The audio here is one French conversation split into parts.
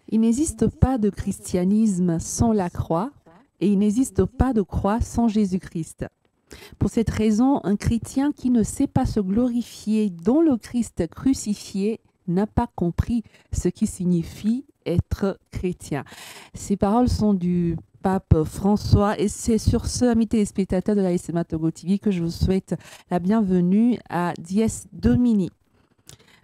Il n'existe pas de christianisme sans la croix et il n'existe pas de croix sans Jésus-Christ. Pour cette raison, un chrétien qui ne sait pas se glorifier dans le Christ crucifié n'a pas compris ce qui signifie être chrétien. Ces paroles sont du pape François et c'est sur ce, amis téléspectateurs de la SMA Togo TV, que je vous souhaite la bienvenue à Dies Domini.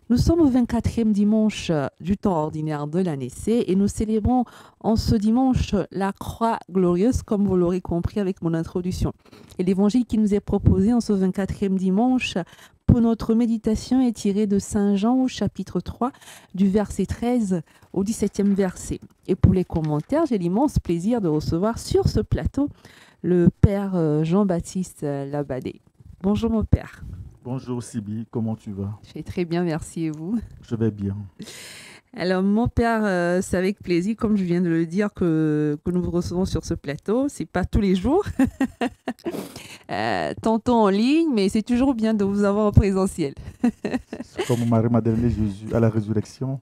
Nous sommes au 24e dimanche du temps ordinaire de l'année C et nous célébrons en ce dimanche la croix glorieuse, comme vous l'aurez compris avec mon introduction. Et l'évangile qui nous est proposé en ce 24e dimanche pour notre méditation est tiré de Saint Jean au chapitre 3, du verset 13 au 17e verset. Et pour les commentaires, j'ai l'immense plaisir de recevoir sur ce plateau le Père Jean-Baptiste Labadé. Bonjour mon Père. Bonjour Sibi, comment tu vas? Je vais très bien, merci et vous? Je vais bien. Alors mon Père, c'est avec plaisir, comme je viens de le dire, que nous vous recevons sur ce plateau. C'est pas tous les jours, tantôt en ligne, mais c'est toujours bien de vous avoir en présentiel. Comme Marie m'a donné Jésus à la résurrection,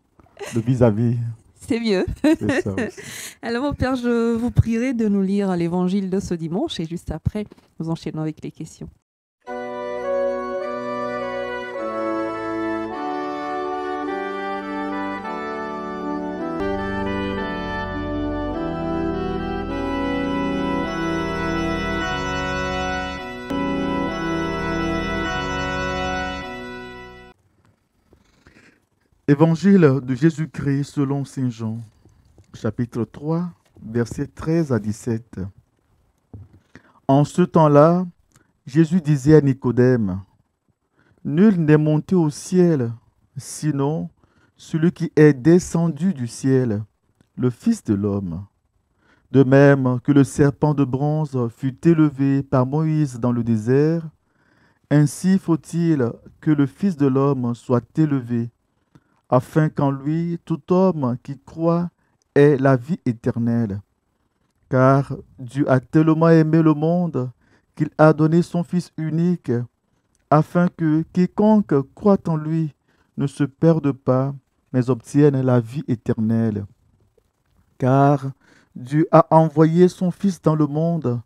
le vis-à-vis, C'est mieux. c'est ça aussi. Alors mon Père, je vous prierai de nous lire l'évangile de ce dimanche et juste après, nous enchaînons avec les questions. Évangile de Jésus-Christ selon Saint Jean, chapitre 3, versets 13 à 17. En ce temps-là, Jésus disait à Nicodème, « Nul n'est monté au ciel, sinon celui qui est descendu du ciel, le Fils de l'homme. De même que le serpent de bronze fut élevé par Moïse dans le désert, ainsi faut-il que le Fils de l'homme soit élevé, afin qu'en lui tout homme qui croit ait la vie éternelle. Car Dieu a tellement aimé le monde qu'il a donné son Fils unique, afin que quiconque croit en lui ne se perde pas, mais obtienne la vie éternelle. Car Dieu a envoyé son Fils dans le monde,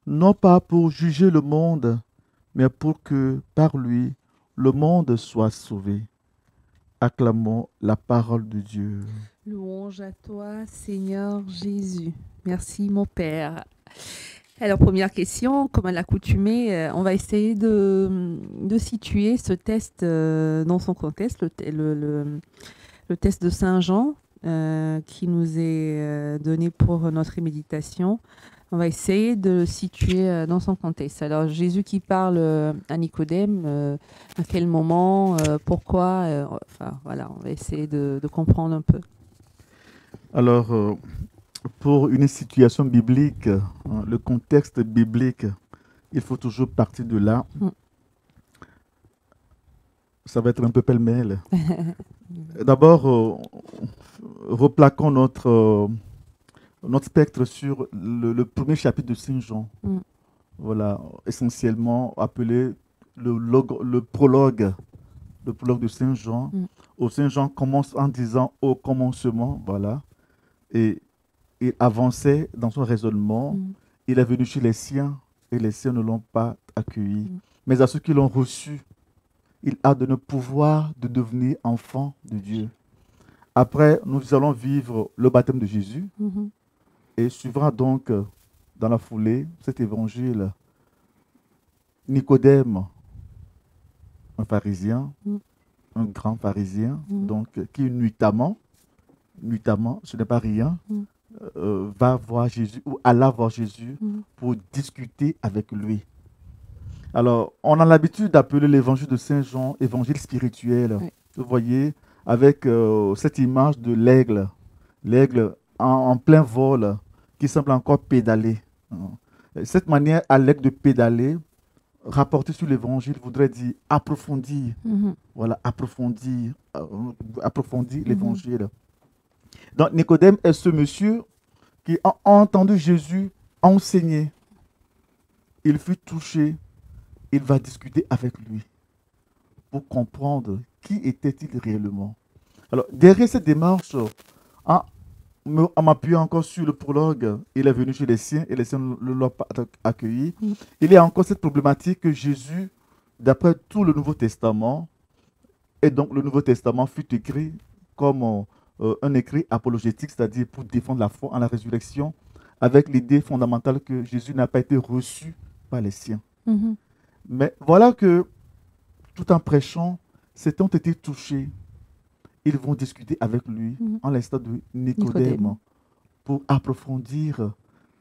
non pas pour juger le monde, mais pour que par lui le monde soit sauvé. Acclamons la parole de Dieu. Louange à toi, Seigneur Jésus. Merci, mon Père. Alors, première question, comme à l'accoutumée, on va essayer de situer ce test dans son contexte, le test de Saint Jean qui nous est donné pour notre méditation. On va essayer de le situer dans son contexte. Alors, Jésus qui parle à Nicodème, à quel moment, pourquoi, enfin voilà, on va essayer de comprendre un peu. Alors, pour une situation biblique, le contexte biblique, il faut toujours partir de là. Ça va être un peu pêle-mêle. D'abord, replaquons notre spectre sur le premier chapitre de Saint Jean. Voilà, essentiellement appelé le prologue de Saint Jean. Où Saint Jean commence en disant « au commencement », voilà. Et il avançait dans son raisonnement. Il est venu chez les siens et les siens ne l'ont pas accueilli. Mais à ceux qui l'ont reçu, il a donné le pouvoir de devenir enfant de Dieu. Après, nous allons vivre le baptême de Jésus et suivra donc dans la foulée cet évangile Nicodème, un pharisien, un grand pharisien, donc qui nuitamment, ce n'est pas rien, va voir Jésus ou alla voir Jésus pour discuter avec lui. Alors, on a l'habitude d'appeler l'évangile de Saint Jean évangile spirituel. Oui. Vous voyez, avec cette image de l'aigle en plein vol qui semble encore pédaler. Cette manière à l'aigle de pédaler, rapportée sur l'évangile, voudrait dire approfondir. Voilà, approfondir l'évangile. Donc, Nicodème est ce monsieur qui a entendu Jésus enseigner. Il fut touché. Il va discuter avec lui pour comprendre qui était-il réellement. Alors, derrière cette démarche, en m'appuyant encore sur le prologue, il est venu chez les siens et les siens ne l'ont pas accueilli. Il y a encore cette problématique que Jésus, d'après tout le Nouveau Testament, et donc le Nouveau Testament fut écrit comme un écrit apologétique, c'est-à-dire pour défendre la foi en la résurrection, avec l'idée fondamentale que Jésus n'a pas été reçu par les siens. Mais voilà que, tout en prêchant, certains ont été touchés. Ils vont discuter avec lui, en l'instant de Nicodème, pour approfondir,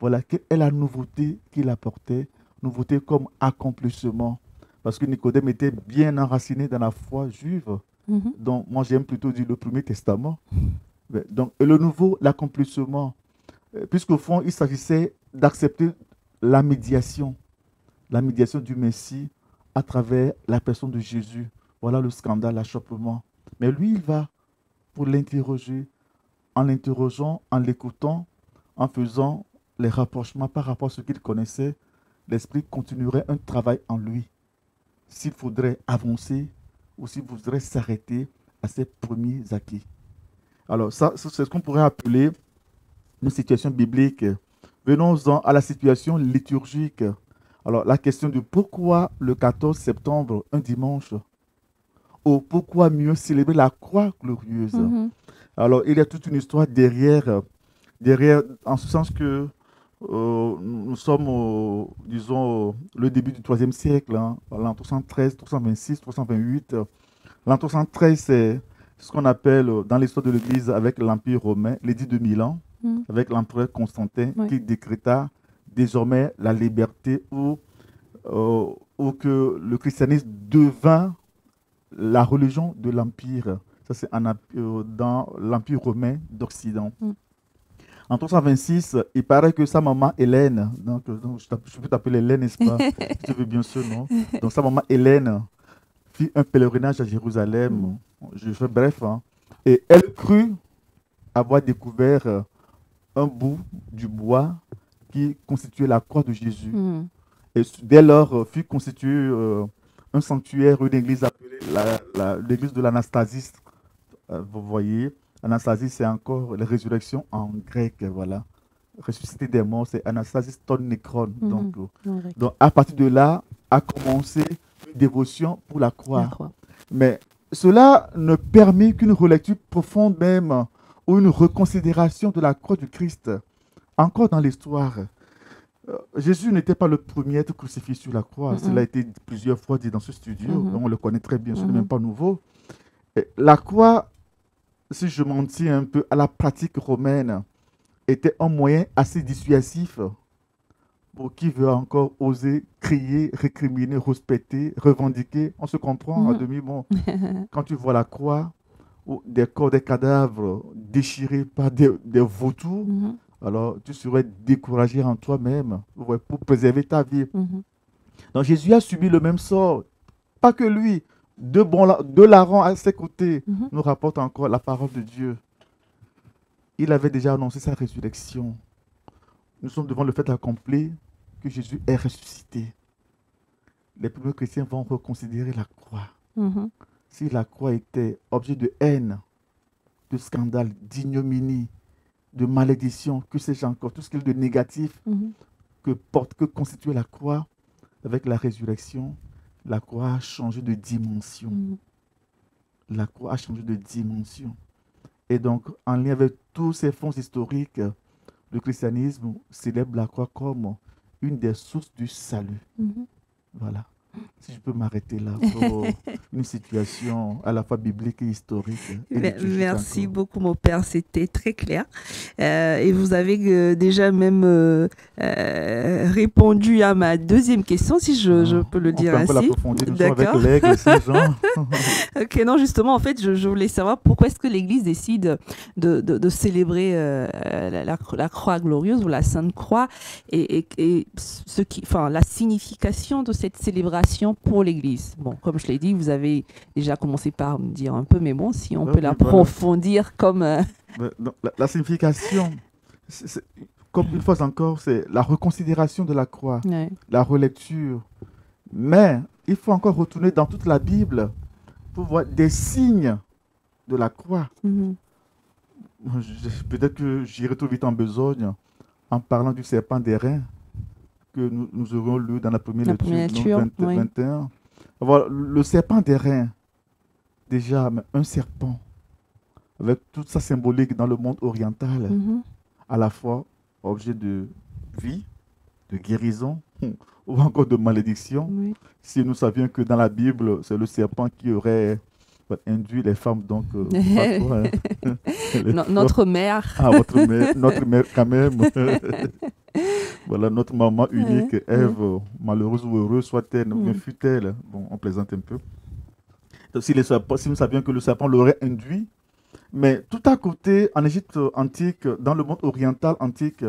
voilà, quelle est la nouveauté qu'il apportait, nouveauté comme accomplissement. Parce que Nicodème était bien enraciné dans la foi juive. Donc, moi, j'aime plutôt dire le Premier Testament. Donc, et le nouveau, l'accomplissement. Puisqu'au fond, il s'agissait d'accepter la médiation du Messie à travers la personne de Jésus. Voilà le scandale, l'achoppement. Mais lui, il va pour l'interroger, en l'interrogeant, en l'écoutant, en faisant les rapprochements par rapport à ce qu'il connaissait, l'Esprit continuerait un travail en lui. S'il faudrait avancer ou s'il faudrait s'arrêter à ses premiers acquis. Alors, ça, c'est ce qu'on pourrait appeler une situation biblique. Venons-en à la situation liturgique. Alors, la question de pourquoi le 14 septembre, un dimanche, ou pourquoi mieux célébrer la croix glorieuse. Alors, il y a toute une histoire derrière en ce sens que nous sommes, disons, le début du IIIe siècle, l'an 313, 326, 328. L'an 313, c'est ce qu'on appelle dans l'histoire de l'Église avec l'Empire romain, l'édit de Milan, avec l'empereur Constantin, qui décréta désormais la liberté ou que le christianisme devint la religion de l'Empire. Ça, c'est dans l'Empire romain d'Occident. En 326, il paraît que sa maman Hélène, donc je peux t'appeler Hélène, n'est-ce pas? Si tu veux bien sûr, non? Donc sa maman Hélène fit un pèlerinage à Jérusalem, je fais bref, et elle crut avoir découvert un bout du bois qui constituait la croix de Jésus. Et dès lors fut constitué un sanctuaire, une église appelée l'église de l'Anastasie. Vous voyez, Anastasie, c'est encore la résurrection en grec, voilà. Ressuscité des morts, c'est Anastasis ton nécron. Donc, à partir de là, a commencé une dévotion pour la croix. Mais cela ne permet qu'une relecture profonde même, ou une reconsidération de la croix du Christ. Encore dans l'histoire, Jésus n'était pas le premier à être crucifié sur la croix. Cela a été plusieurs fois dit dans ce studio. On le connaît très bien, ce n'est même pas nouveau. Et la croix, si je m'en tiens un peu à la pratique romaine, était un moyen assez dissuasif pour qui veut encore oser crier, récriminer, respecter, revendiquer. On se comprend à demi. Bon, quand tu vois la croix, ou des corps, des cadavres déchirés par des vautours, alors tu serais découragé en toi-même pour préserver ta vie. Donc Jésus a subi le même sort. Pas que lui. Deux larrons à ses côtés nous rapportent encore la parole de Dieu. Il avait déjà annoncé sa résurrection. Nous sommes devant le fait accompli que Jésus est ressuscité. Les premiers chrétiens vont reconsidérer la croix. Si la croix était objet de haine, de scandale, d'ignominie, de malédiction, que sais-je encore, tout ce qu'il y a de négatif que constituait la croix, avec la résurrection, la croix a changé de dimension. La croix a changé de dimension. Et donc, en lien avec tous ces fonds historiques, le christianisme célèbre la croix comme une des sources du salut. Voilà. Si je peux m'arrêter là pour une situation à la fois biblique et historique. Merci beaucoup, mon père. C'était très clair. Et vous avez déjà même répondu à ma deuxième question, si je peux le dire ainsi. D'accord. Avec l'aigle, Saint-Jean. Ok, non, justement, en fait, je voulais savoir pourquoi est-ce que l'Église décide de célébrer la croix glorieuse ou la Sainte Croix et la signification de cette célébration pour l'Église. Bon, comme je l'ai dit, vous avez déjà commencé par me dire un peu, mais bon, si on peut l'approfondir comme... La signification, comme une fois encore, c'est la reconsidération de la croix, la relecture. Mais il faut encore retourner dans toute la Bible pour voir des signes de la croix. Peut-être que j'irai trop vite en besogne en parlant du serpent d'airain que nous aurons lu dans la première La lecture, première donc lecture, oui. 21. Voilà, le serpent d'airain, déjà, mais un serpent, avec toute sa symbolique dans le monde oriental, Mhm. à la fois objet de vie, de guérison, ou encore de malédiction. Oui. Si nous savions que dans la Bible, c'est le serpent qui aurait induit les femmes, donc, pas toi, hein, les femmes. Notre mère. Ah, notre mère quand même. Voilà, notre maman Ouais, unique, ouais. Ève, malheureuse ou heureuse soit-elle, ou bien Mm. fut-elle. Bon, on plaisante un peu. Donc, si nous savions que le serpent l'aurait induit, mais tout à côté, en Égypte antique, dans le monde oriental antique,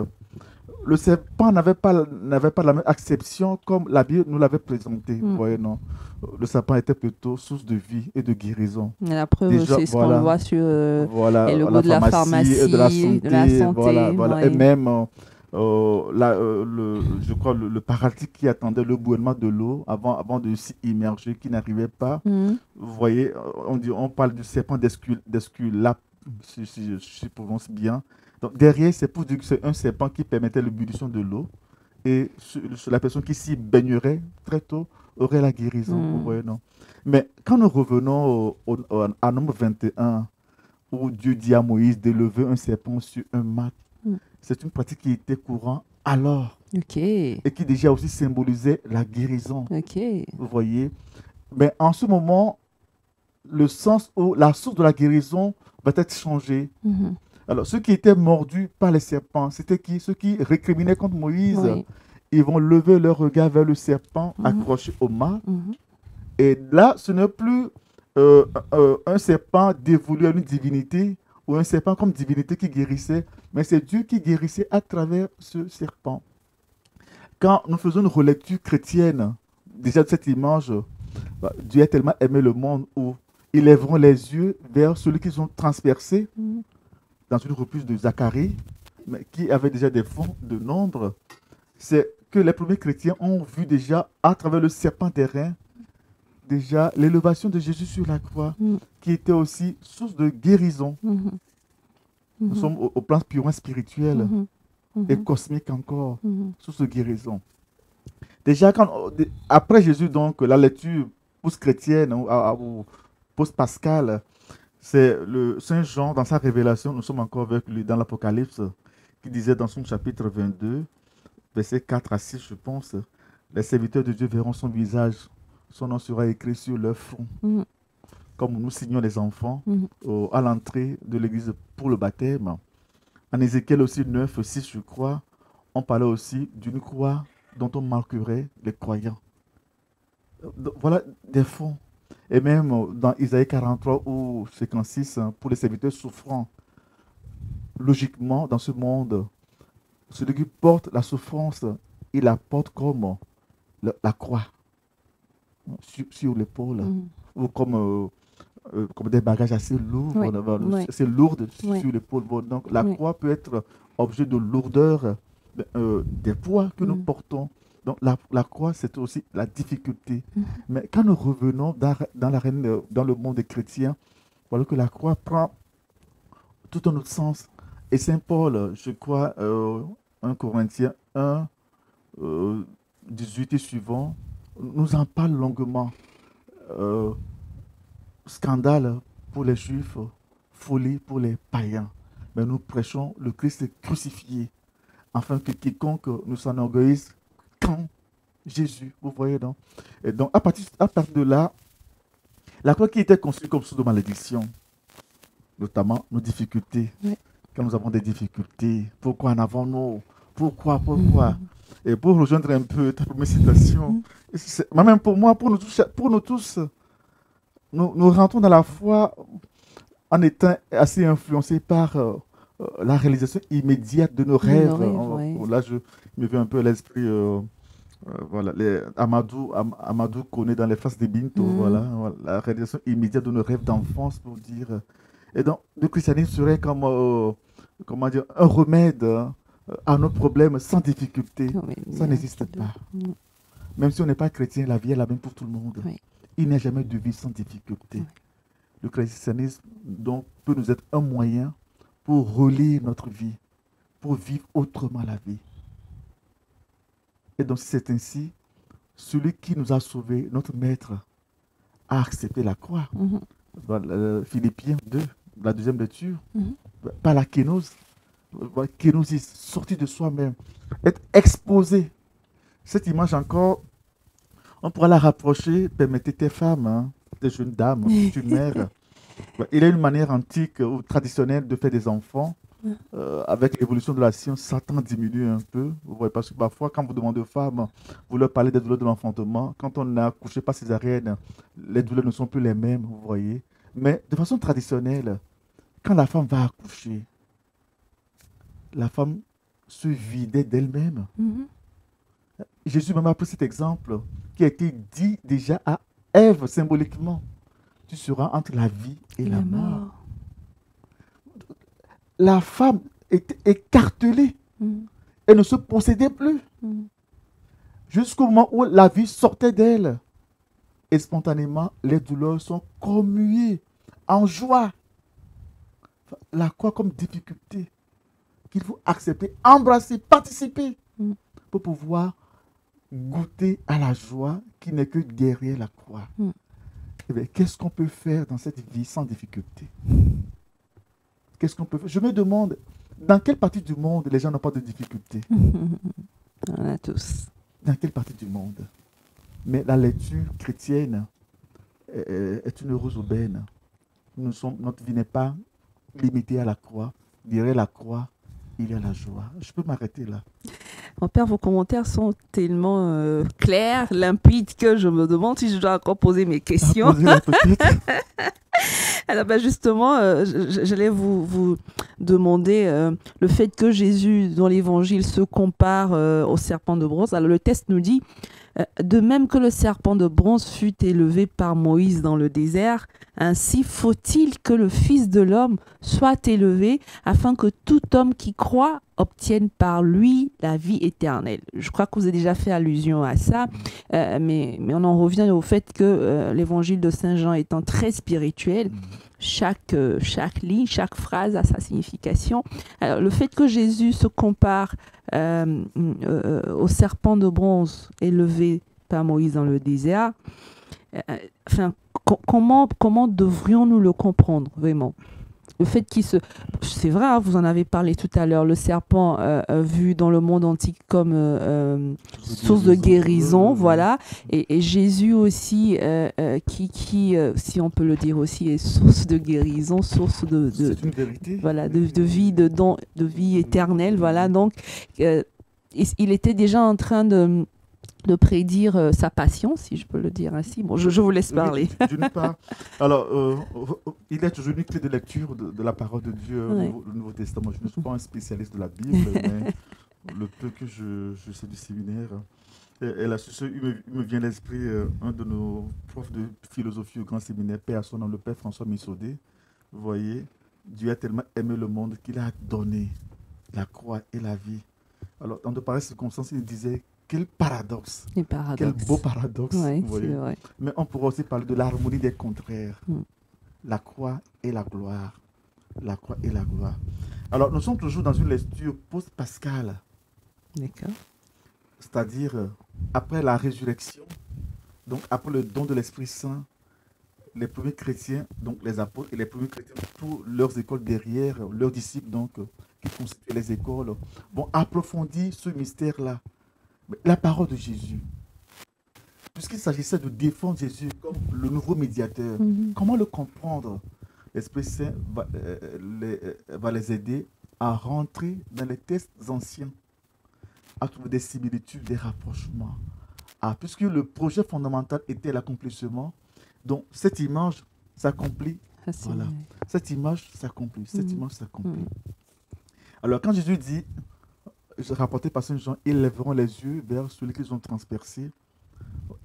le serpent n'avait pas la même acception comme la Bible nous l'avait présenté. Vous Mm. voyez, non? Le serpent était plutôt source de vie et de guérison. Et la preuve, Déjà, c'est ce qu'on voilà, voit sur les voilà, logos la de la pharmacie et de la pharmacie, de la santé, voilà, santé. voilà. Et Ouais. même, je crois, le paralytique qui attendait le bouillonnement de l'eau avant de s'y immerger, qui n'arrivait pas. Mm. Vous voyez, on parle du serpent d'Esculape, si je prononce bien. Donc, derrière, c'est pour dire que c'est un serpent qui permettait l'ébullition de l'eau. Et la personne qui s'y baignerait très tôt aurait la guérison. Vous Mm. voyez, non? Mais quand nous revenons à Nombre 21, où Dieu dit à Moïse d'élever un serpent sur un mat, Mm. c'est une pratique qui était courante alors Ok, et qui déjà aussi symbolisait la guérison. ok. Vous voyez? Mais en ce moment, le sens ou la source de la guérison va être changée. Mhm. Alors, ceux qui étaient mordus par les serpents, c'était qui? Ceux qui récriminaient contre Moïse. Oui. Ils vont lever leur regard vers le serpent Mhm. accroché au mât. Mhm. Et là, ce n'est plus un serpent dévolu à une divinité ou un serpent comme divinité qui guérissait, mais c'est Dieu qui guérissait à travers ce serpent. Quand nous faisons une relecture chrétienne, déjà de cette image, Dieu a tellement aimé le monde où ils lèveront les yeux vers celui qu'ils ont transpercé Mhm. dans une reprise de Zacharie, mais qui avait déjà des fonds de nombre. C'est que les premiers chrétiens ont vu déjà à travers le serpent d'airain déjà l'élévation de Jésus sur la croix, Mhm. qui était aussi source de guérison. Mhm. Nous Mhm. sommes au plan purement spirituel Mhm. et Mhm. cosmique encore, Mhm. source de guérison. Déjà, après Jésus, donc, la lecture post-chrétienne ou post-pascale, c'est le Saint Jean, dans sa révélation, nous sommes encore avec lui dans l'Apocalypse, qui disait dans son chapitre 22, versets 4 à 6, je pense, les serviteurs de Dieu verront son visage, son nom sera écrit sur leur front, Mhm. comme nous signons les enfants Mhm. à l'entrée de l'église pour le baptême. En Ézéchiel aussi 9, 6, je crois, on parlait aussi d'une croix dont on marquerait les croyants. Voilà des fonds. Et même dans Isaïe 43 ou 56, hein, pour les serviteurs souffrants, logiquement, dans ce monde, celui qui porte la souffrance, il la porte comme la croix sur l'épaule, Mhm. ou comme des bagages assez lourds, Oui, oui, assez lourdes oui, sur l'épaule. Bon, donc la oui. croix peut être objet de lourdeur des poids que nous Mhm. portons. Donc la croix, c'est aussi la difficulté. Mhm. Mais quand nous revenons dans le monde des chrétiens, voilà que la croix prend tout un autre sens. Et Saint Paul, je crois, 1 Corinthiens 1, 18 et suivant, nous en parle longuement. Euh, Scandale pour les juifs, folie pour les païens. Mais nous prêchons le Christ crucifié, afin que quiconque nous s'enorgueillisse quand Jésus, vous voyez donc. Et donc, à partir de là, la croix qui était conçue comme source de malédiction, notamment nos difficultés. Oui. Quand nous avons des difficultés, pourquoi en avons-nous? Pourquoi? Mhm. Et pour rejoindre un peu ta première citation, Mhm. même pour moi, pour nous tous, nous rentrons dans la foi en étant assez influencés par la réalisation immédiate de nos De nos rêves. rêves, ouais. Là, je me viens un peu à l'esprit, voilà, Amadou connaît dans les faces des Binto, Mhm. voilà, la réalisation immédiate de nos rêves d'enfance, pour dire. Et donc, le christianisme serait comme, comment dire, un remède à nos problèmes sans difficulté. Oh, mais Ça bien, n'existe cadeau. pas. Mhm. Même si on n'est pas chrétien, la vie est la même pour tout le monde. Oui. Il n'y a jamais de vie sans difficulté. Oui. Le christianisme donc, peut nous être un moyen pour relire notre vie, pour vivre autrement la vie. Et donc, si c'est ainsi, celui qui nous a sauvés, notre maître, a accepté la croix. Philippiens 2, la deuxième lecture, par la kénose, kénosis, sorti de soi-même, être exposé. Cette image encore, on pourra la rapprocher, permettez tes femmes, hein, tes jeunes dames, une mère. Il y a une manière antique ou traditionnelle de faire des enfants. Avec l'évolution de la science, Satan diminue un peu. Vous voyez, parce que parfois, quand vous demandez aux femmes, vous leur parlez des douleurs de l'enfantement. Quand on a accouché par césarienne, les douleurs ne sont plus les mêmes, vous voyez. Mais de façon traditionnelle, quand la femme va accoucher, la femme se vidait d'elle-même. Jésus m'a pris cet exemple qui a été dit déjà à Ève symboliquement. Tu seras entre la vie et la mort. La femme était écartelée. Elle ne se possédait plus. Jusqu'au moment où la vie sortait d'elle. Et spontanément, les douleurs sont commuées en joie. La croix comme difficulté qu'il faut accepter, embrasser, participer pour pouvoir goûter à la joie qui n'est que derrière la croix. Eh bien, qu'est-ce qu'on peut faire dans cette vie sans difficulté? Qu'est-ce qu'on peut faire? Je me demande, dans quelle partie du monde les gens n'ont pas de difficultés? On a tous. Dans quelle partie du monde? Mais la lecture chrétienne est une heureuse aubaine. Notre vie n'est pas limitée à la croix. Derrière la croix, il y a la joie. Je peux m'arrêter là. Mon père, vos commentaires sont tellement clairs, limpides, que je me demande si je dois encore poser mes questions. Alors justement, j'allais vous demander le fait que Jésus, dans l'Évangile, se compare au serpent de bronze. Alors le texte nous dit, de même que le serpent de bronze fut élevé par Moïse dans le désert, ainsi faut-il que le Fils de l'homme soit élevé afin que tout homme qui croit obtienne par lui la vie éternelle. Je crois que vous avez déjà fait allusion à ça, mais on en revient au fait que l'évangile de Saint Jean étant très spirituel, chaque ligne, chaque phrase a sa signification. Alors, le fait que Jésus se compare au serpent de bronze élevé par Moïse dans le désert, comment devrions-nous le comprendre vraiment? Le fait qu'il se... C'est vrai, hein, vous en avez parlé tout à l'heure, le serpent vu dans le monde antique comme source de guérison, voilà. Et Jésus aussi, qui si on peut le dire aussi, est source de guérison, source de c'est une vérité. Voilà, de vie, de vie éternelle, voilà. Donc, il était déjà en train de prédire sa passion, si je peux le dire ainsi. Bon, je vous laisse parler. D'une part, alors, il est toujours une clé de lecture de la parole de Dieu, le Nouveau Testament. Je ne suis pas un spécialiste de la Bible, mais le peu que je sais du séminaire. Et là, il me vient à l'esprit un de nos profs de philosophie au grand séminaire, Père à son nom, le Père François Missaudet. Vous voyez, Dieu a tellement aimé le monde qu'il a donné la croix et la vie. Alors, dans de pareilles circonstances, il disait, quel paradoxe. Quel beau paradoxe. Ouais, vous voyez. vrai. Mais on pourrait aussi parler de l'harmonie des contraires. La croix et la gloire. La croix et la gloire. Alors, nous sommes toujours dans une lecture post-pascale. D'accord. C'est-à-dire, après la résurrection, donc après le don de l'Esprit Saint, les premiers chrétiens, donc les apôtres et les premiers chrétiens, toutes leurs écoles derrière, leurs disciples, donc, qui constituent les écoles, vont approfondir ce mystère-là. La parole de Jésus, puisqu'il s'agissait de défendre Jésus comme le nouveau médiateur, comment le comprendre? L'Esprit Saint va les aider à rentrer dans les textes anciens, à trouver des similitudes, des rapprochements. Puisque le projet fondamental était l'accomplissement, donc cette image s'accomplit. Voilà. Cette image s'accomplit. Cette image s'accomplit. Alors quand Jésus dit, rapporté par Saint Jean, ils lèveront les yeux vers celui qu'ils ont transpercé.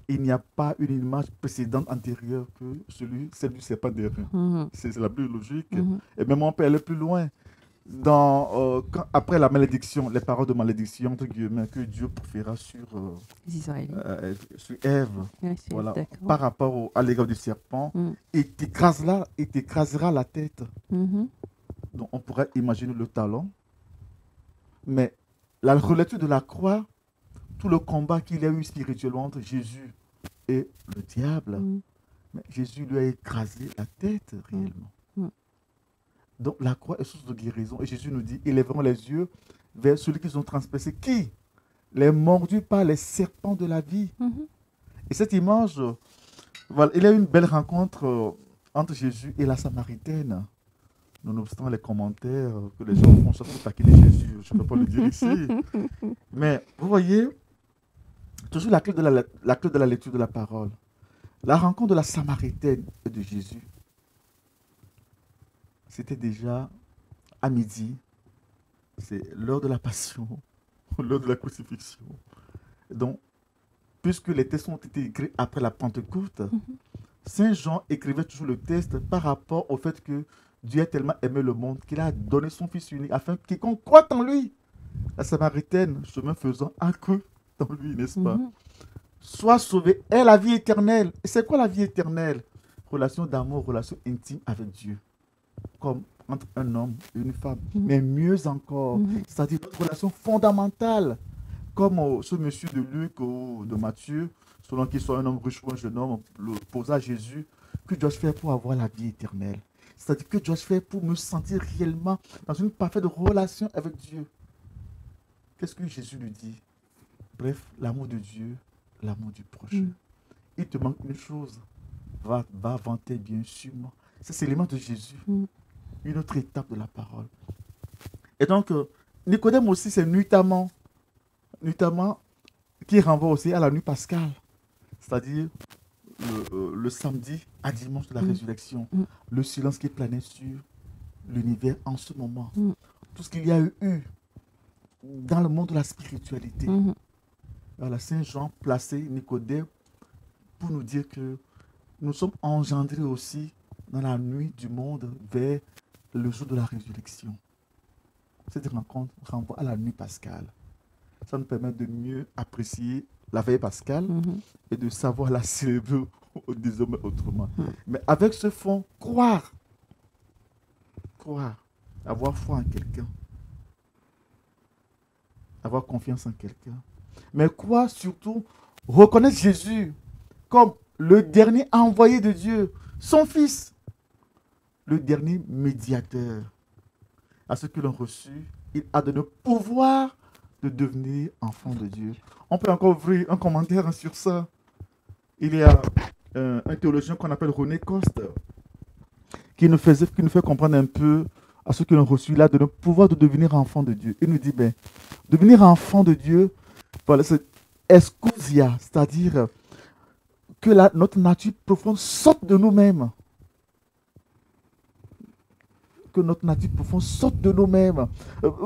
Il n'y a pas une image précédente antérieure que celle du serpent derrière. C'est la plus logique. Et même on peut aller plus loin. Après la malédiction, les paroles de malédiction, entre guillemets, que Dieu proféra sur Ève, voilà, par rapport à l'égard du serpent, il t'écrasera la tête. Donc on pourrait imaginer le talon. Mais la relecture de la croix, tout le combat qu'il y a eu spirituellement entre Jésus et le diable, mais Jésus lui a écrasé la tête réellement. Donc la croix est source de guérison. Et Jésus nous dit, élèveront les yeux vers celui qu'ils ont transpercé. Qui? Les mordus par les serpents de la vie. Et cette image, voilà, il y a eu une belle rencontre entre Jésus et la Samaritaine. Nonobstant les commentaires que les gens font ça pour taquiner Jésus, je ne peux pas le dire ici. Mais vous voyez, toujours la clé de la lecture de la parole. La rencontre de la Samaritaine et de Jésus, c'était déjà à midi. C'est l'heure de la passion, l'heure de la crucifixion. Donc, puisque les textes ont été écrits après la Pentecôte, Saint Jean écrivait toujours le texte par rapport au fait que Dieu a tellement aimé le monde qu'il a donné son Fils unique afin que quiconque croit en lui, la Samaritaine, chemin faisant, a cru dans lui, n'est-ce pas? Soit sauvé, est la vie éternelle. Et c'est quoi la vie éternelle? Relation d'amour, relation intime avec Dieu. Comme entre un homme et une femme. Mais mieux encore, c'est-à-dire une relation fondamentale. Comme ce monsieur de Luc ou de Matthieu, selon qu'il soit un homme riche ou un jeune homme, le posa à Jésus, que dois-je faire pour avoir la vie éternelle? C'est-à-dire que dois-je faire pour me sentir réellement dans une parfaite relation avec Dieu? Qu'est-ce que Jésus lui dit? Bref, l'amour de Dieu, l'amour du prochain. Il te manque une chose. Va vanter bien sûr moi. C'est l'élément de Jésus. Une autre étape de la parole. Et donc, Nicodème aussi, c'est nuitamment qui renvoie aussi à la nuit pascale. C'est-à-dire le samedi à dimanche de la résurrection. Le silence qui planait sur l'univers en ce moment. Tout ce qu'il y a eu dans le monde de la spiritualité. Voilà, Saint Jean placé Nicodème pour nous dire que nous sommes engendrés aussi dans la nuit du monde vers le jour de la résurrection. Cette rencontre renvoie à la nuit pascale. Ça nous permet de mieux apprécier la veille pascale et de savoir la célébrer désormais autrement. Mais avec ce fond, croire, avoir foi en quelqu'un, avoir confiance en quelqu'un. Mais croire surtout, reconnaître Jésus comme le dernier envoyé de Dieu, son Fils, le dernier médiateur. À ceux qui l'ont reçu, il a donné le pouvoir de devenir enfant de Dieu. On peut encore ouvrir un commentaire sur ça. Il y a un théologien qu'on appelle René Coste qui nous fait comprendre un peu à ceux qui l'ont reçu. Il a donné le pouvoir de devenir enfant de Dieu. Il nous dit, devenir enfant de Dieu, voilà, c'est excousia, c'est-à-dire que notre nature profonde sorte de nous-mêmes. Que notre nature profonde sorte de nous-mêmes.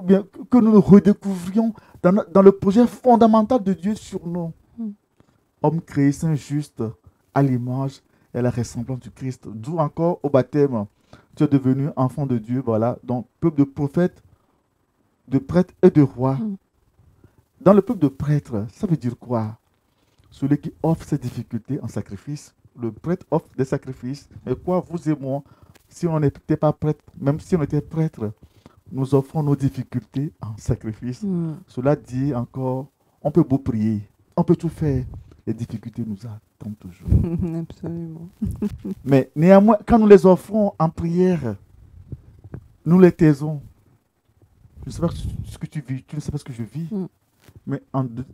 Bien, que nous nous redécouvrions dans le projet fondamental de Dieu sur nous. Homme créé, saint, juste, à l'image et à la ressemblance du Christ. D'où encore au baptême, tu es devenu enfant de Dieu, voilà. Donc, peuple de prophètes, de prêtres et de rois. Dans le peuple de prêtres, ça veut dire quoi? Celui qui offre ses difficultés en sacrifice. Le prêtre offre des sacrifices. Mais quoi, vous et moi, si on n'était pas prêtre, même si on était prêtre, nous offrons nos difficultés en sacrifice. Cela dit encore, on peut beau prier, on peut tout faire. Les difficultés nous attendent toujours. Absolument. Mais néanmoins, quand nous les offrons en prière, nous les taisons. Je ne sais pas ce que tu vis, tu ne sais pas ce que je vis. Mais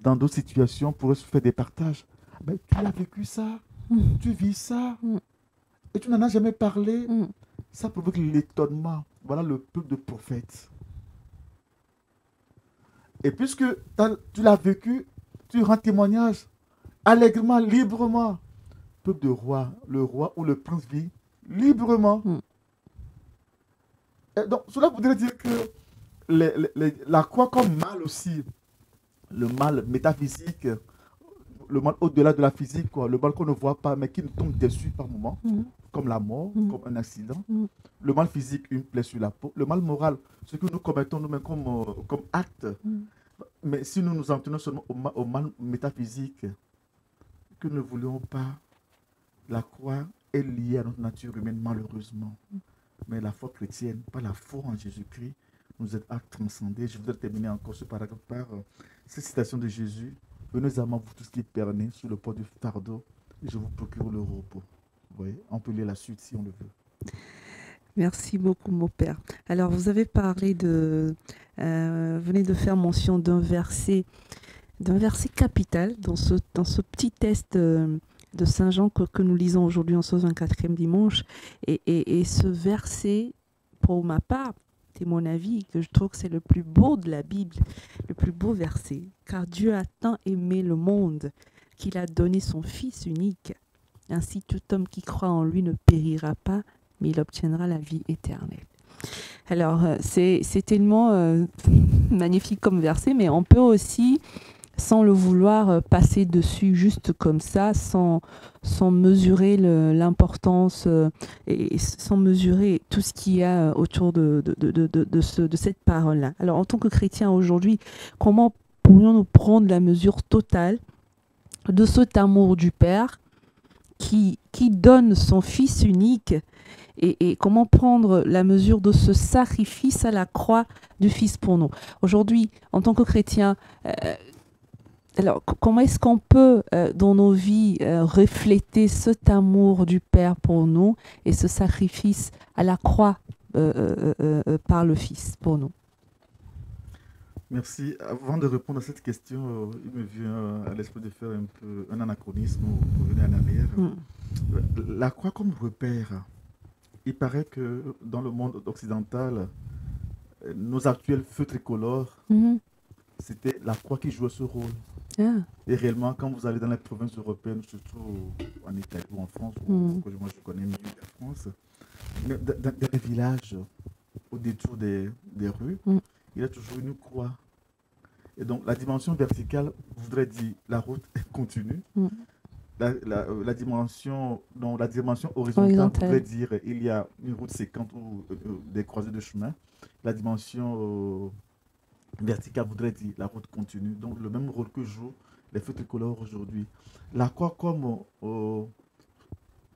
dans d'autres situations, on pourrait se faire des partages. Mais tu as vécu ça, tu vis ça, et tu n'en as jamais parlé. Ça provoque l'étonnement. Voilà le peuple de prophètes. Et puisque tu l'as vécu, tu rends témoignage allègrement, librement. Peuple de roi, le roi ou le prince vit librement. Et donc, cela voudrait dire que la croix comme mal aussi, le mal métaphysique, le mal au-delà de la physique, quoi, le mal qu'on ne voit pas, mais qui nous tombe dessus par moment, comme la mort, comme un accident. Le mal physique, une plaie sur la peau. Le mal moral, ce que nous commettons nous-mêmes comme acte. Mais si nous nous en tenons seulement au mal métaphysique, que ne voulions pas, la croix est liée à notre nature humaine, malheureusement. Mais la foi chrétienne, par la foi en Jésus-Christ, nous aide à transcender. Je voudrais terminer encore ce paragraphe par cette citation de Jésus. Venez à moi, vous tous qui pernez sous le poids du fardeau, et je vous procure le repos. Vous voyez, on peut lire la suite si on le veut. Merci beaucoup, mon père. Alors, vous avez parlé venez de faire mention d'un verset capital dans ce petit test de Saint Jean que nous lisons aujourd'hui en ce 24e dimanche. Et ce verset, pour ma part, c'est mon avis, que je trouve que c'est le plus beau de la Bible, le plus beau verset. Car Dieu a tant aimé le monde qu'il a donné son Fils unique. Ainsi, tout homme qui croit en lui ne périra pas, mais il obtiendra la vie éternelle. Alors, c'est tellement magnifique comme verset, mais on peut aussi, sans le vouloir, passer dessus juste comme ça, sans mesurer l'importance et sans mesurer tout ce qu'il y a autour de cette parole-là. Alors, en tant que chrétien aujourd'hui, comment pourrions-nous prendre la mesure totale de cet amour du Père qui donne son Fils unique et comment prendre la mesure de ce sacrifice à la croix du Fils pour nous. Aujourd'hui, en tant que chrétien, alors comment est-ce qu'on peut, dans nos vies, refléter cet amour du Père pour nous et ce sacrifice à la croix par le Fils pour nous? Merci. Avant de répondre à cette question, il me vient à l'esprit de faire un peu un anachronisme ou revenir en arrière. La croix comme repère. Il paraît que dans le monde occidental, nos actuels feux tricolores, c'était la croix qui jouait ce rôle. Et réellement, quand vous allez dans les provinces européennes, surtout en Italie ou en France, que moi je connais mieux la France, dans les villages, au détour des rues, il y a toujours une croix. Et donc la dimension verticale voudrait dire la route est continue. La dimension horizontale voudrait dire il y a une route séquente ou des croisées de chemin. La dimension verticale voudrait dire la route continue. Donc le même rôle que jouent les feux tricolores aujourd'hui. La croix comme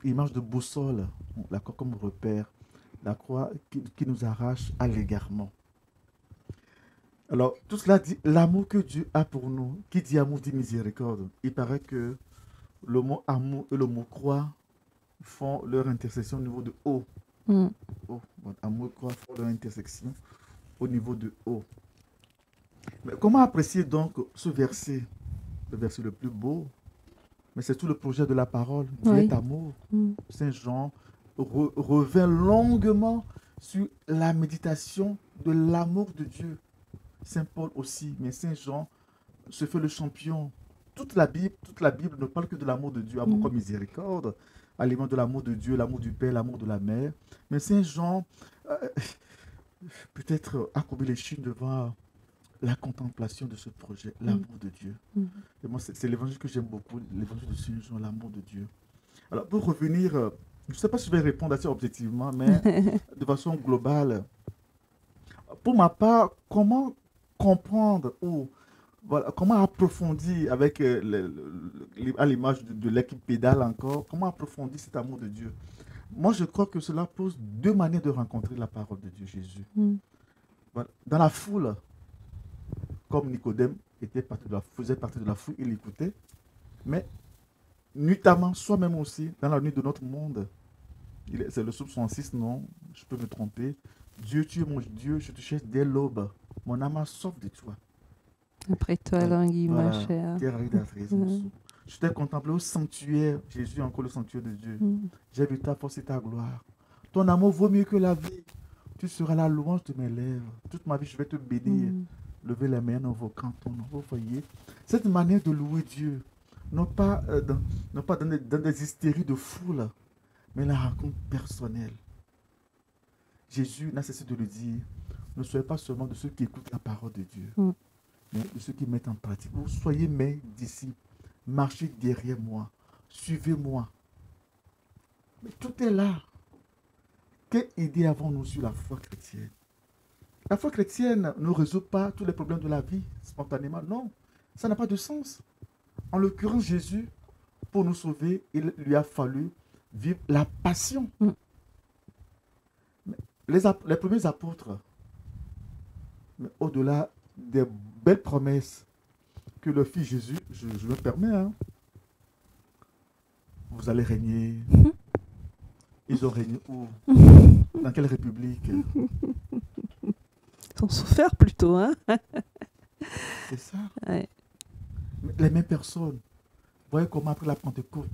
image de boussole, la croix comme repère, la croix qui nous arrache à l'égarement. Alors tout cela dit l'amour que Dieu a pour nous. Qui dit amour dit miséricorde. Il paraît que le mot amour et le mot croix font leur intersection au niveau de haut. Amour et croix font leur intersection au niveau de haut. Mais comment apprécier donc ce verset, le verset le plus beau? Mais c'est tout le projet de la parole. Dieu est amour. Saint Jean revint longuement sur la méditation de l'amour de Dieu. Saint Paul aussi, mais Saint Jean se fait le champion. Toute la Bible ne parle que de l'amour de Dieu, amour comme miséricorde, aliment de l'amour de Dieu, l'amour du Père, l'amour de la Mère. Mais Saint Jean, peut-être a courbé les chines devant la contemplation de ce projet, l'amour de Dieu. Et moi, c'est l'évangile que j'aime beaucoup, l'évangile de Saint Jean, l'amour de Dieu. Alors, pour revenir, je ne sais pas si je vais répondre assez objectivement, mais de façon globale, pour ma part, comment comprendre ou comment approfondir avec, à l'image de l'équipe pédale encore, comment approfondir cet amour de Dieu? Moi, je crois que cela pose deux manières de rencontrer la parole de Dieu, Jésus. Voilà. Dans la foule, comme Nicodème faisait partie de la foule, il écoutait, mais nuitamment, soi-même aussi, dans la nuit de notre monde, c'est le psaume 106, non, je peux me tromper. Dieu, tu es mon Dieu, je te cherche dès l'aube. Mon âme a soif de toi. Après toi, languit ma chair. Je t'ai contemplé au sanctuaire. Jésus, encore le sanctuaire de Dieu. J'ai vu ta force et ta gloire. Ton amour vaut mieux que la vie. Tu seras la louange de mes lèvres. Toute ma vie, je vais te bénir. Lever les mains en invoquant ton nom. Vous voyez, cette manière de louer Dieu, non pas dans des hystéries de foule, mais la rencontre personnelle. Jésus n'a cessé de le dire, ne soyez pas seulement de ceux qui écoutent la parole de Dieu, mais de ceux qui mettent en pratique. Vous soyez mes disciples, marchez derrière moi, suivez-moi. Mais tout est là. Quelle idée avons-nous sur la foi chrétienne? La foi chrétienne ne résout pas tous les problèmes de la vie spontanément. Non, ça n'a pas de sens. En l'occurrence, Jésus, pour nous sauver, il lui a fallu vivre la passion. Mais les premiers apôtres, mais au-delà des belles promesses que le Fils Jésus, je me permets, hein, vous allez régner. Ils ont régné où? Dans quelle république? Ils ont souffert plutôt, hein? C'est ça. Ouais. Les mêmes personnes. Vous voyez comment après la Pentecôte,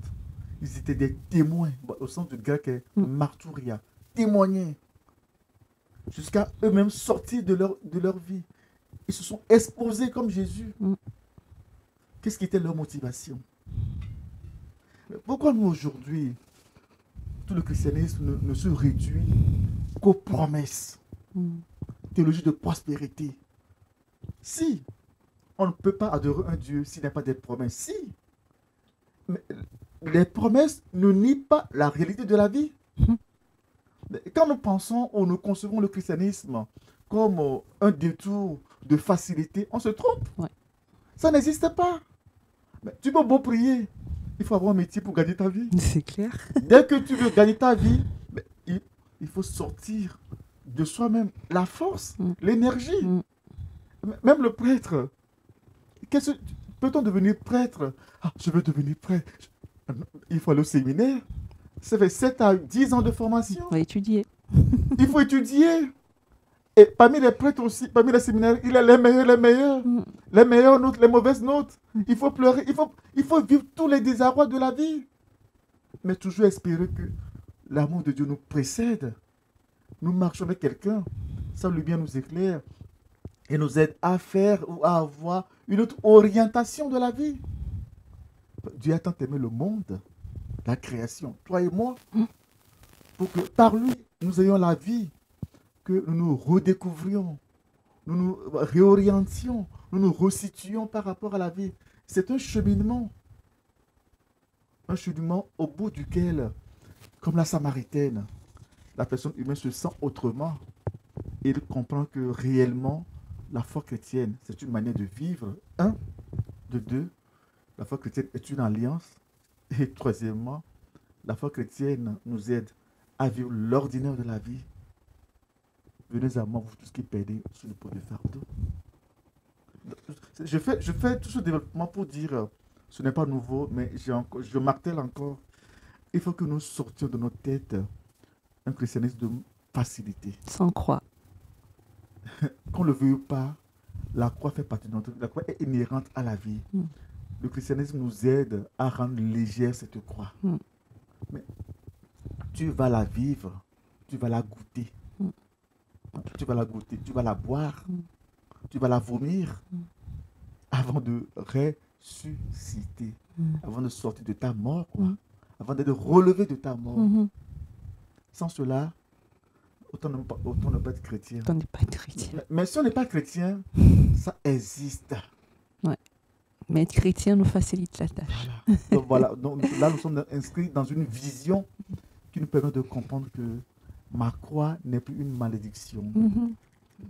ils étaient des témoins, au sens du grec est martouria, témoigner, jusqu'à eux-mêmes sortir de leur vie. Ils se sont exposés comme Jésus. Qu'est-ce qui était leur motivation? Pourquoi nous aujourd'hui, tout le christianisme ne se réduit qu'aux promesses? Théologie de prospérité. Si on ne peut pas adorer un Dieu s'il n'y a pas de promesses, si. Mais les promesses ne nient pas la réalité de la vie. Quand nous pensons ou nous concevons le christianisme comme un détour de facilité, on se trompe. Ouais. Ça n'existe pas. Mais tu peux beau prier, il faut avoir un métier pour gagner ta vie. C'est clair. Dès que tu veux gagner ta vie, il faut sortir de soi-même la force, l'énergie. Même le prêtre. Peut-on devenir prêtre? Ah, je veux devenir prêtre. Il faut aller au séminaire. Ça fait 7 à 10 ans de formation. On va étudier. Il faut étudier. Et parmi les prêtres aussi, parmi les séminaires, il y a les meilleurs. Les meilleures notes, les mauvaises notes. Il faut pleurer. Il faut vivre tous les désarrois de la vie. Mais toujours espérer que l'amour de Dieu nous précède. Nous marchons avec quelqu'un. Sa lumière nous éclaire et nous aide à faire ou à avoir une autre orientation de la vie. Dieu a tant aimé le monde, la création, toi et moi, pour que par lui, nous ayons la vie, que nous nous redécouvrions, nous nous réorientions, nous nous resituions par rapport à la vie. C'est un cheminement au bout duquel, comme la Samaritaine, la personne humaine se sent autrement et il comprend que réellement, la foi chrétienne, c'est une manière de vivre. Un, de deux, la foi chrétienne est une alliance. Et troisièmement, la foi chrétienne nous aide à vivre l'ordinaire de la vie. Venez à moi, vous tous qui perdez sur le pot de fardeau. Je fais tout ce développement pour dire, ce n'est pas nouveau, mais je martèle encore. Il faut que nous sortions de notre tête un christianisme de facilité. Sans croix. Qu'on ne le veuille pas, la croix fait partie de notre vie. La croix est inhérente à la vie. Le christianisme nous aide à rendre légère cette croix. Mais tu vas la vivre, tu vas la goûter. Tu vas la goûter, tu vas la boire, tu vas la vomir avant de ressusciter, avant de sortir de ta mort, avant d'être relevé de ta mort. Sans cela, autant ne pas être chrétien. Autant ne pas être chrétien. Mais si on n'est pas chrétien, ça existe. Ouais. Mais être chrétien nous facilite la tâche. Voilà. Donc, là, nous sommes inscrits dans une vision qui nous permet de comprendre que ma croix n'est plus une malédiction.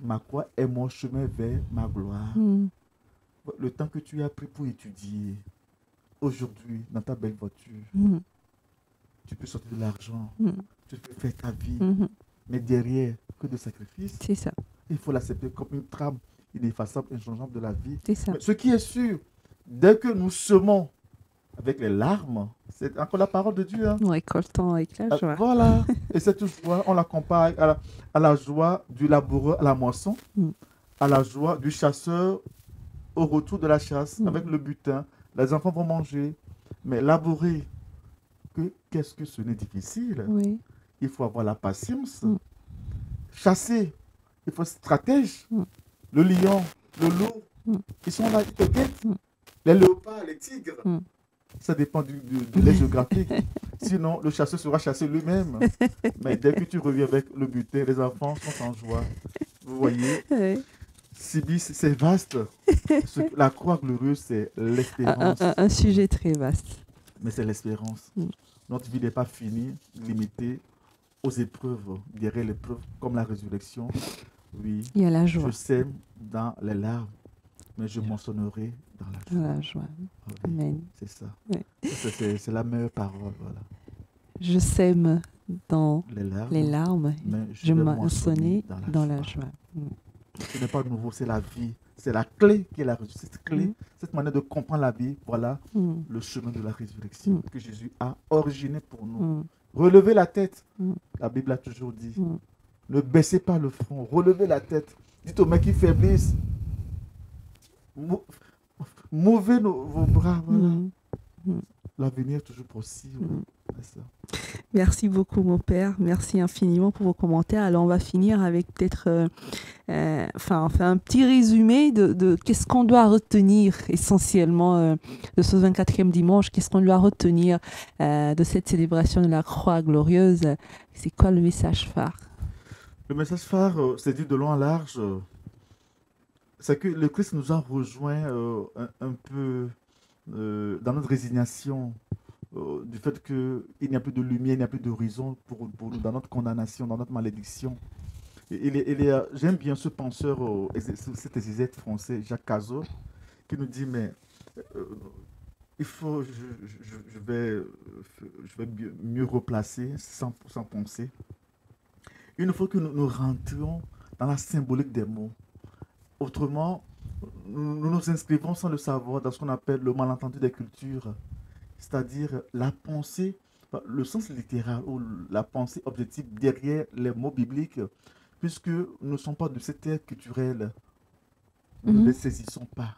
Ma croix est mon chemin vers ma gloire. Le temps que tu as pris pour étudier, aujourd'hui, dans ta belle voiture, tu peux sortir de l'argent, tu peux faire ta vie, mais derrière, que de sacrifices. C'est ça. Il faut l'accepter comme une trame ineffaçable, inchangeable de la vie. C'est ça. Mais ce qui est sûr, dès que nous semons avec les larmes, c'est encore la parole de Dieu. Hein. Nous récoltons avec la joie. Voilà. Et cette joie, on la compare à la joie du laboureur à la moisson, à la joie du chasseur au retour de la chasse, avec le butin. Les enfants vont manger. Mais labourer, qu'est-ce que ce n'est difficile. Oui. Il faut avoir la patience. Chasser, il faut être stratège. Le lion, le loup, ils sont là, ils te guettent. Les léopards, les tigres. Ça dépend de la géographie. Sinon, le chasseur sera chassé lui-même. Mais dès que tu reviens avec le butin, les enfants sont en joie. Vous voyez, Sibis, c'est vaste. La croix glorieuse, c'est l'espérance. Un sujet très vaste. Mais c'est l'espérance. Notre vie n'est pas finie, limitée aux épreuves. Derrière l'épreuve, comme la résurrection, oui, il y a la joie. Je sème dans les larmes, mais je mentionnerai dans la joie. La joie. Oui, Amen. c'est ça. Oui. C'est la meilleure parole. Voilà. Je sème dans les larmes, larmes, mais je vais moissonner moissonner dans la joie. Ce n'est pas nouveau, c'est la vie. C'est la clé qui est la résurrection. Cette clé, Mm. cette manière de comprendre la vie, voilà Mm. le chemin de la résurrection Mm. que Jésus a originé pour nous. Mm. Relevez la tête. Mm. La Bible a toujours dit. Mm. Ne baissez pas le front. Relevez la tête. Dites aux mecs qui faiblissent. Mouvez vos bras. Voilà. Mm. Mm. L'avenir est toujours possible. Mm. C'est ça. Merci beaucoup, mon père. Merci infiniment pour vos commentaires. Alors, on va finir avec peut-être un petit résumé de qu'est-ce qu'on doit retenir essentiellement de ce 24e dimanche. Qu'est-ce qu'on doit retenir de cette célébration de la croix glorieuse. C'est quoi le message phare? Le message phare, c'est dit de long en large, c'est que le Christ nous a rejoints un peu dans notre résignation du fait qu'il n'y a plus de lumière, il n'y a plus d'horizon pour nous, dans notre condamnation, dans notre malédiction. J'aime bien ce penseur, cet exégète français, Jacques Cazot, qui nous dit, mais il faut, je vais mieux replacer sans penser. Il faut que nous rentrions dans la symbolique des mots. Autrement, nous nous inscrivons sans le savoir dans ce qu'on appelle le malentendu des cultures, c'est-à-dire la pensée, le sens littéral ou la pensée objective derrière les mots bibliques, puisque nous ne sommes pas de cette ère culturelle, nous ne les saisissons pas.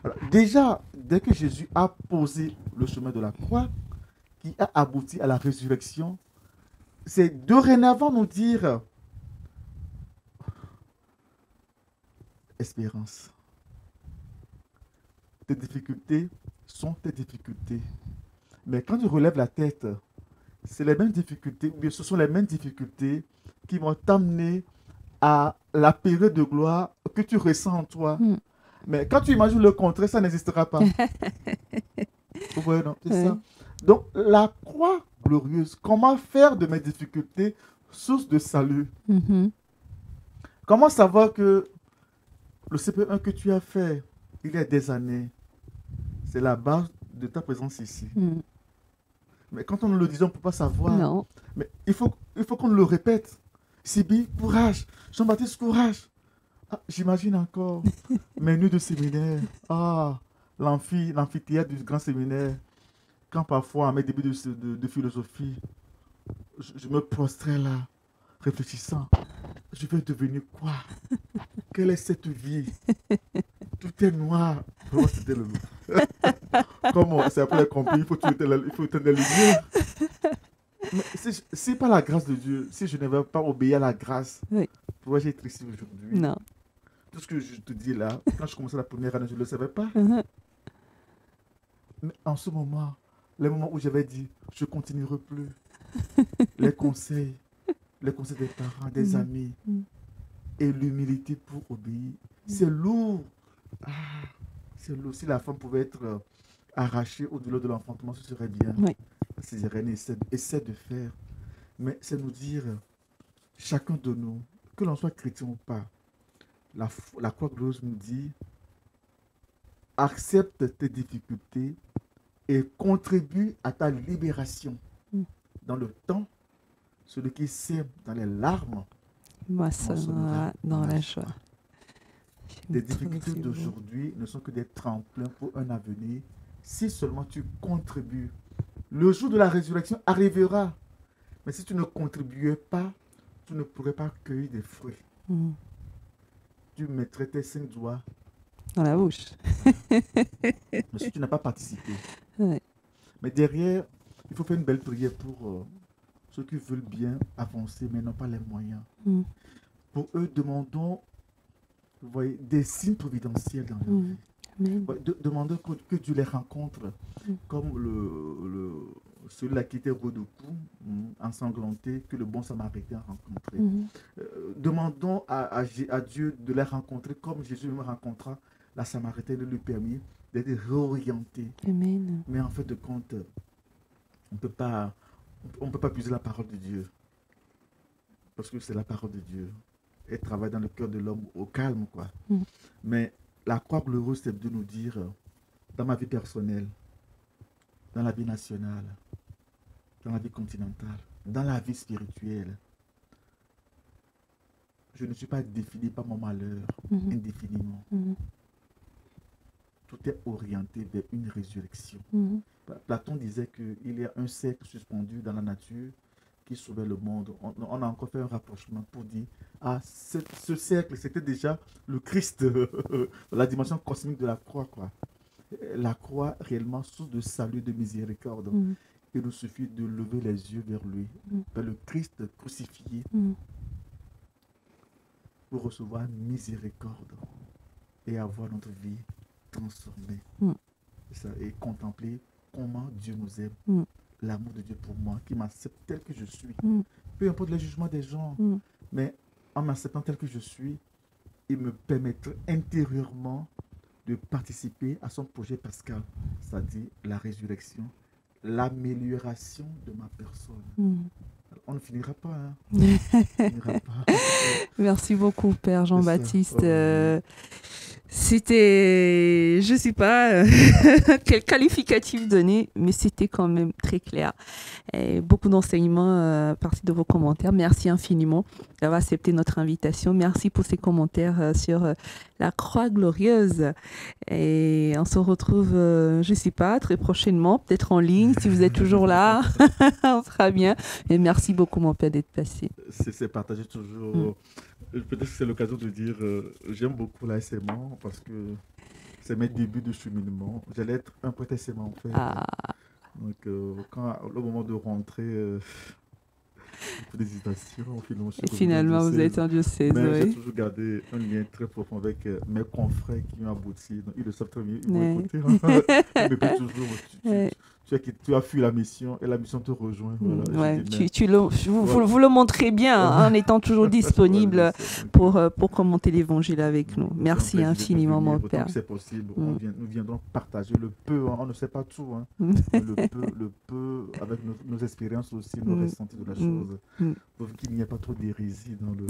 Alors, déjà, dès que Jésus a posé le chemin de la croix, qui a abouti à la résurrection, c'est dorénavant nous dire espérance. Tes difficultés sont tes difficultés. Mais quand tu relèves la tête, c'est les mêmes difficultés, mais ce sont les mêmes difficultés qui vont t'amener à la période de gloire que tu ressens en toi. Mais quand tu imagines le contraire, ça n'existera pas. Vous voyez, non? C'est ça. Donc, la croix glorieuse, comment faire de mes difficultés source de salut? Comment savoir que le CP1 que tu as fait il y a des années, c'est la base de ta présence ici? Mais quand on nous le dit, on ne peut pas savoir. Non. Mais il faut qu'on le répète. Sibi, courage. Jean-Baptiste, courage. Ah, j'imagine encore mes nuits de séminaire. Ah, l'amphithéâtre du grand séminaire. Quand parfois, à mes débuts de philosophie, je me prostrais là, réfléchissant. Je vais devenir quoi? Quelle est cette vie? Tout est noir. Vraiment, c'était le Comment? C'est après compris, il faut éteindre les lumières. Mais si pas la grâce de Dieu, si je n'avais pas obéi à la grâce, pourrais-je être ici aujourd'hui? Non. Tout ce que je te dis là, quand je commençais la première année, je ne le savais pas. Mais en ce moment, les moments où j'avais dit, je ne continuerai plus, les conseils des parents, des amis, et l'humilité pour obéir, c'est lourd. Ah, c'est lourd. Si la femme pouvait être arrachée au-delà de l'enfantement, ce serait bien. Ces reines essaient de faire. Mais c'est nous dire, chacun de nous, que l'on soit chrétien ou pas, la croix glorieuse nous dit, accepte tes difficultés et contribue à ta libération. Dans le temps, celui qui sème dans les larmes moissonnera dans la joie. Les difficultés d'aujourd'hui ne sont que des tremplins pour un avenir. Si seulement tu contribues, le jour de la résurrection arrivera. Mais si tu ne contribuais pas, tu ne pourrais pas cueillir des fruits. Tu mettrais tes 5 doigts dans la bouche. Mais si tu n'as pas participé. Mais derrière, il faut faire une belle prière pour ceux qui veulent bien avancer, mais n'ont pas les moyens. Pour eux, demandons, vous voyez, des signes providentiels dans leur vie. Demandons que Dieu les rencontre, comme celui-là qui était gros de cou, ensanglanté, que le bon Samaritain a rencontré. Demandons à Dieu de les rencontrer comme Jésus me rencontra la Samaritaine, lui permis d'être réorienté. Amen. Mais en fait de compte, on ne peut pas puiser la parole de Dieu. Parce que c'est la parole de Dieu. Elle travaille dans le cœur de l'homme au calme, quoi. Mais la croix glorieuse, c'est de nous dire, dans ma vie personnelle, dans la vie nationale, dans la vie continentale, dans la vie spirituelle, je ne suis pas défini par mon malheur indéfiniment. Tout est orienté vers une résurrection. Platon disait qu'il y a un cercle suspendu dans la nature qui sauvait le monde. On a encore fait un rapprochement pour dire ce cercle, c'était déjà le Christ, la dimension cosmique de la croix, quoi. La croix, réellement, source de salut, de miséricorde. Il nous suffit de lever les yeux vers lui, vers le Christ crucifié, pour recevoir miséricorde et avoir notre vie transformée. Et contempler comment Dieu nous aime, l'amour de Dieu pour moi, qui m'accepte tel que je suis. Peu importe les jugements des gens, mais en m'acceptant tel que je suis, il me permettra intérieurement de participer à son projet pascal, c'est-à-dire la résurrection, l'amélioration de ma personne. On ne finira pas. On ne finira pas. Merci beaucoup, Père Jean-Baptiste. C'était, je ne sais pas quel qualificatif donner, mais c'était quand même très clair. Et beaucoup d'enseignements à partir de vos commentaires. Merci infiniment d'avoir accepté notre invitation. Merci pour ces commentaires sur la croix glorieuse. Et on se retrouve, je ne sais pas, très prochainement, peut-être en ligne, si vous êtes toujours là. On sera bien. Et merci beaucoup, mon Père, d'être passé. C'est partagé toujours. Peut-être que c'est l'occasion de dire j'aime beaucoup l'ASMA parce que c'est mes débuts de cheminement. J'allais être un prêtre ASMA en fait. Donc, quand le moment de rentrer, beaucoup d'hésitation. Finalement, vous êtes en diocèse. Mais j'ai toujours gardé un lien très profond avec mes confrères qui ont abouti. Donc, ils le savent très bien, ils vont écouter. Ils me disent toujours, tu as fui la mission et la mission te rejoint. Voilà, vous le montrez bien en étant toujours disponible pour commenter l'évangile avec nous. Merci infiniment, mon Père. C'est possible. Nous viendrons partager le peu. On ne sait pas tout. Le peu avec nos expériences aussi, nos ressentis de la chose. Pour qu'il n'y ait pas trop d'hérésie dans le.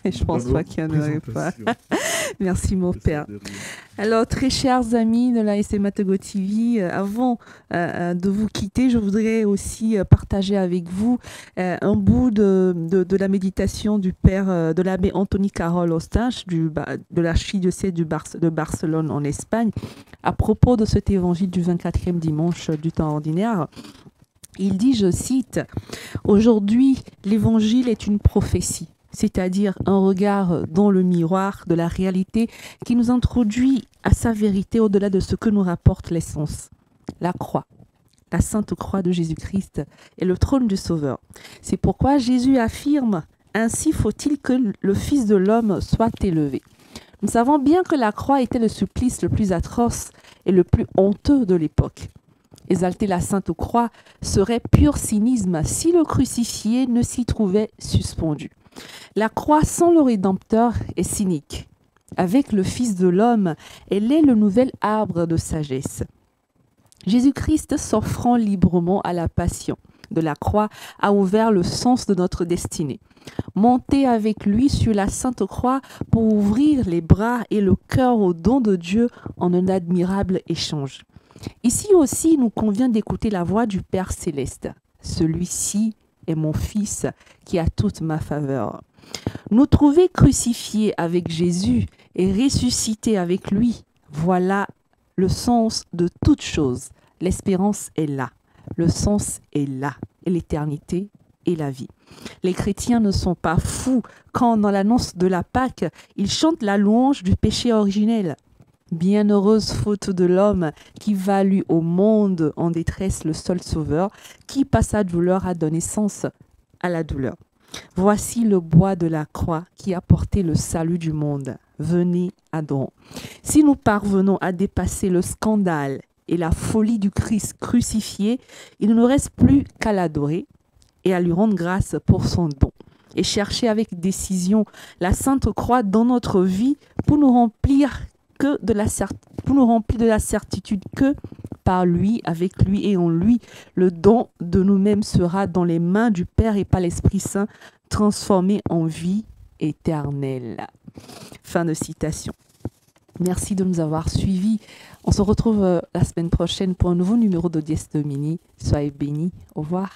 Je pense pas qu'il n'y en aurait pas. Merci, mon Père. Alors, très chers amis de la SMA Togo TV, avant de vous quitter, je voudrais aussi partager avec vous un bout de la méditation du Père, de l'abbé Anthony Carol Ostache, de l'archidiocèse de Barcelone en Espagne, à propos de cet évangile du 24e dimanche du temps ordinaire. Il dit, je cite, « Aujourd'hui, l'évangile est une prophétie. » C'est-à-dire un regard dans le miroir de la réalité qui nous introduit à sa vérité au-delà de ce que nous rapporte l'essence. La croix, la sainte croix de Jésus-Christ est le trône du Sauveur. C'est pourquoi Jésus affirme « Ainsi faut-il que le Fils de l'homme soit élevé ». Nous savons bien que la croix était le supplice le plus atroce et le plus honteux de l'époque. Exalter la sainte croix serait pur cynisme si le crucifié ne s'y trouvait suspendu. La croix sans le Rédempteur est cynique. Avec le Fils de l'homme, elle est le nouvel arbre de sagesse. Jésus-Christ, s'offrant librement à la passion de la croix, a ouvert le sens de notre destinée. Monter avec lui sur la sainte croix pour ouvrir les bras et le cœur au don de Dieu en un admirable échange. Ici aussi, il nous convient d'écouter la voix du Père céleste. Celui-ci est mon Fils qui a toute ma faveur. Nous trouver crucifiés avec Jésus et ressuscités avec lui, voilà le sens de toute chose. L'espérance est là, le sens est là, et l'éternité est la vie. Les chrétiens ne sont pas fous quand, dans l'annonce de la Pâque, ils chantent la louange du péché originel. Bienheureuse faute de l'homme qui valut au monde en détresse le seul sauveur, qui par sa douleur a donné sens à la douleur. Voici le bois de la croix qui a porté le salut du monde. Venez, adorons. Si nous parvenons à dépasser le scandale et la folie du Christ crucifié, il ne nous reste plus qu'à l'adorer et à lui rendre grâce pour son don. Et chercher avec décision la sainte croix dans notre vie pour nous remplir de la certitude que par lui, avec lui et en lui, le don de nous-mêmes sera dans les mains du Père et par l'Esprit Saint transformé en vie éternelle. Fin de citation. Merci de nous avoir suivis. On se retrouve la semaine prochaine pour un nouveau numéro de Dies Domini. Soyez bénis. Au revoir.